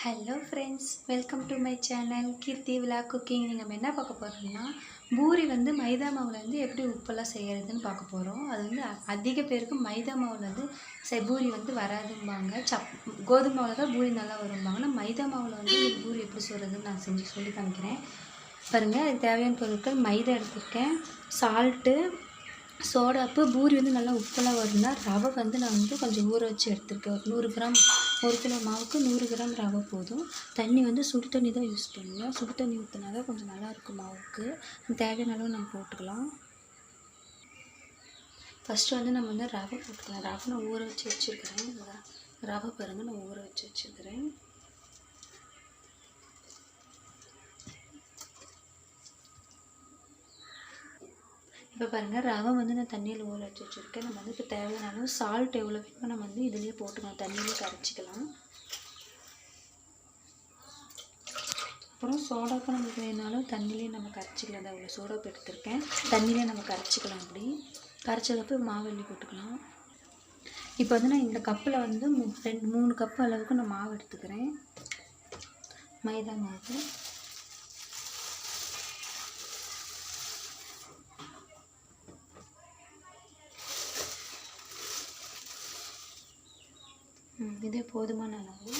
Hello friends, welcome to my channel Keerthi vlog cooking. நம்ம என்ன பார்க்க போகிறோம்னா, பூரி மைதா மாவில் எப்படி உப்பெல்லாம் செய்கிறதுன்னு பார்க்க போகிறோம். அது அதிக பேருக்கு மைதா மாவில் பூரி வராதும்பாங்க. கோதுமை மாவில் தான் பூரி நல்லா வரும்பாங்க. ஆனால் மைதா மாவில் பூரி எப்படி சொல்கிறதுன்னு நான் சொல்லி காமிக்கிறேன் பாருங்கள். அதுக்கு தேவையான பொருட்கள்: மைதா எடுத்துருக்கேன், சால்ட்டு, சோடாப்பு. பூரி நல்லா உப்பெல்லாம் வரும்னா ரவை நான் கொஞ்சம் ஊற வச்சு எடுத்துருக்கேன். ஒரு 100 கிராம், 1 கிலோ மாவுக்கு 100 கிராம் ரவை போதும். தண்ணி சுடு தண்ணி தான் யூஸ் பண்ணுவோம். சுடு தண்ணி ஊற்றினா தான் கொஞ்சம் நல்லாயிருக்கும் மாவுக்கு. தேவையான அளவு நம்ம போட்டுக்கலாம். ஃபஸ்ட்டு நம்ம ரவை போட்டுக்கலாம். ரவை நான் ஊற வச்சு வச்சுருக்கிறேன். ரவை பாருங்கள், நான் ஊற வச்சு வச்சுருக்கிறேன். இப்போ பாருங்கள், ரவை நான் தண்ணியில் ஊற வச்சு வச்சுருக்கேன். நம்ம இப்போ தேவையான அளவு சால்ட் எவ்வளோ வேணுமோ நம்ம இதுலேயே போட்டுக்கலாம். தண்ணியிலே கரைச்சிக்கலாம். அப்புறம் சோடாப்பு நமக்கு வேணாலும் தண்ணியிலே நம்ம கரைச்சிக்கலாம். அவ்வளோ சோடாப்பு எடுத்துருக்கேன். தண்ணியிலே நம்ம கரைச்சிக்கலாம். அப்படி கரைச்சதப்போ மாவு அள்ளி போட்டுக்கலாம். இப்போ நான் இந்த கப்பில் 3 கப்பு அளவுக்கு நான் மாவு எடுத்துக்கிறேன். மைதா மாவு. இதே போதுமான அளவு.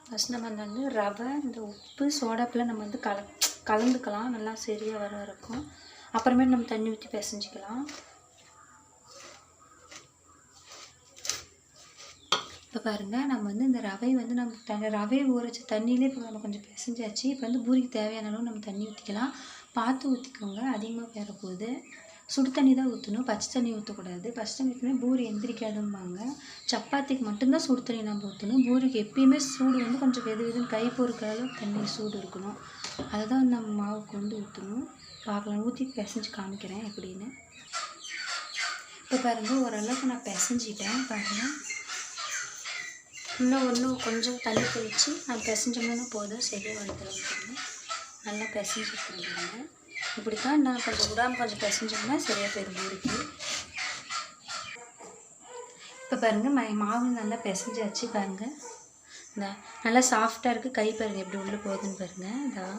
ஃபஸ்ட் நம்ம ரவை, இந்த உப்பு, சோடாப்பில் நம்ம கலந்துக்கலாம். நல்லா சரியாக வர இருக்கும். அப்புறமே நம்ம தண்ணி ஊற்றி பிசைஞ்சிக்கலாம். இப்போ பாருங்கள், நம்ம இந்த ரவை நம்ம ரவையை ஊற வச்ச தண்ணியிலே இப்போ நம்ம கொஞ்சம் பிசைஞ்சாச்சு. இப்போ பூரிக்கு தேவையான அளவு நம்ம தண்ணி ஊற்றிக்கலாம். பார்த்து ஊற்றிக்கோங்க, அதிகமாக வேற போகுது. சுடு தண்ணி தான் ஊற்றணும், பச்சை தண்ணி ஊற்றக்கூடாது. பச்சை தண்ணி ஊற்றினா பூரி எந்திரிக்காதும்பாங்க. சப்பாத்திக்கு மட்டும்தான் சுடு தண்ணி நம்ம ஊற்றணும். பூரிக்கு எப்பயுமே சூடு கொஞ்சம் வெதுன்னு கை பொறுக்கிற அளவுக்கு தண்ணி சூடு இருக்கணும். அதை தான் நம்ம மாவுக்கு ஊற்றணும். பார்க்கலாம், ஊற்றி பிசைஞ்சு காமிக்கிறேன் எப்படின்னு. இப்போ பாருங்கள், ஓரளவுக்கு நான் பிசைஞ்சிட்டேன். பாருங்கள், இன்னும் கொஞ்சம் தண்ணி தெளித்து நான் பிசைஞ்சோம்னா போதும், சரியாக வந்துடும். நல்லா பிசைஞ்சிருக்கேன். இப்படி தான் நான் கொஞ்சம் விடாமல் கொஞ்சம் பிசைஞ்சோம்னா சரியாக போயிடும் பூரிக்கு. இப்போ பாருங்கள், மாவு நல்லா பிசைஞ்சாச்சு. பாருங்கள், இந்த நல்லா சாஃப்டாக இருக்குது. கை பாருங்கள் எப்படி உள்ளே போகுதுன்னு பாருங்கள்.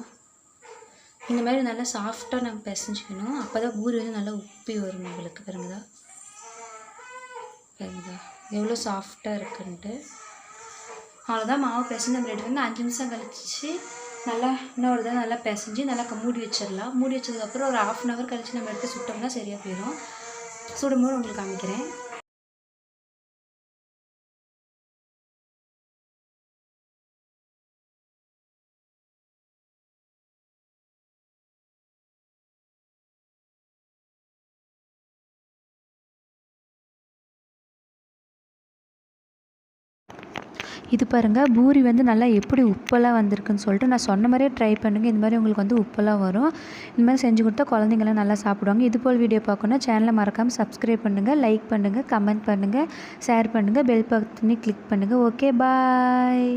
இந்த மாதிரி நல்லா சாஃப்டாக நம்ம பிசைஞ்சிக்கணும். அப்போ தான் பூரி நல்லா உப்பி வரும் நம்மளுக்கு. பாருங்கதா பாருங்கதா எவ்வளோ சாஃப்டாக இருக்குன்ட்டு. அவ்வளோதான், மாவு பிசைஞ்சு நம்ம ரெடி பண்ணி 5 நிமிஷம் கழிச்சு நல்லா இன்னொரு தான் நல்லா பிசைஞ்சு நல்லா மூடி வச்சிடலாம். மூடி வச்சதுக்கப்புறம் ஒரு 1/2 hour கழிச்சு நம்ம எடுத்து சுட்டோம்னா சரியாக போயிடும். சுடும்போது உங்களுக்கு காமிக்கிறேன். இது பாருங்கள், பூரி நல்லா எப்படி உப்பெல்லாம் வந்திருக்குன்னு சொல்லிட்டு நான் சொன்ன மாதிரியே ட்ரை பண்ணுங்கள். இந்த மாதிரி உங்களுக்கு உப்பெல்லாம் வரும். இந்த மாதிரி செஞ்சு கொடுத்தா குழந்தைங்களாம் நல்லா சாப்பிடுவாங்க. இது போல் வீடியோ பார்க்கணுன்னா சேனலை மறக்காமல் சப்ஸ்கிரைப் பண்ணுங்கள், லைக் பண்ணுங்கள், கமெண்ட் பண்ணுங்கள், ஷேர் பண்ணுங்கள், பெல் பட்டனை கிளிக் பண்ணுங்கள். ஓகே, பாய்.